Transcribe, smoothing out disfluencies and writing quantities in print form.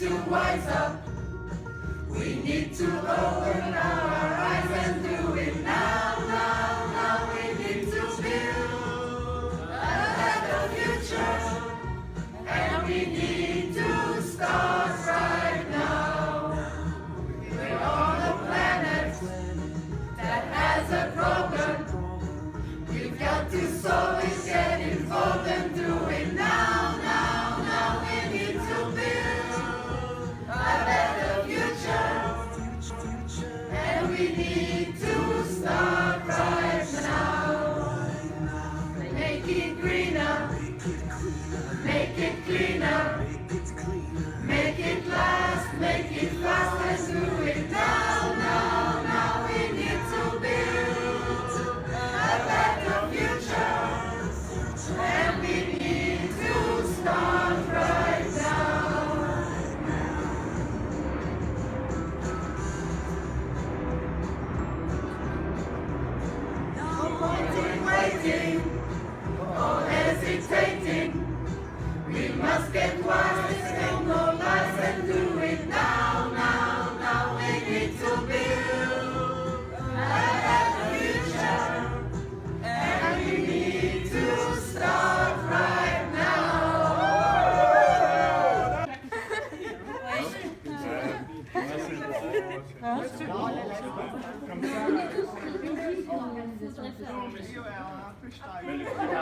to wise up. We need to open our eyes and do it now, now, now. We need to build a better future, and we need to start right now. We're on a planet that has a problem. We've got to solve it, get involved and do it now, now, now. We need to build a better future, and we need to start right now. Make it greener, make it cleaner, make it last, make it fast, and do it now, now, now. We need to build a better future, and we need to start right now. No point in waiting or hesitating. We must get wise, make no lies, and do it now, now, now. We need to build a better future, and we need to start right now. Comme ça.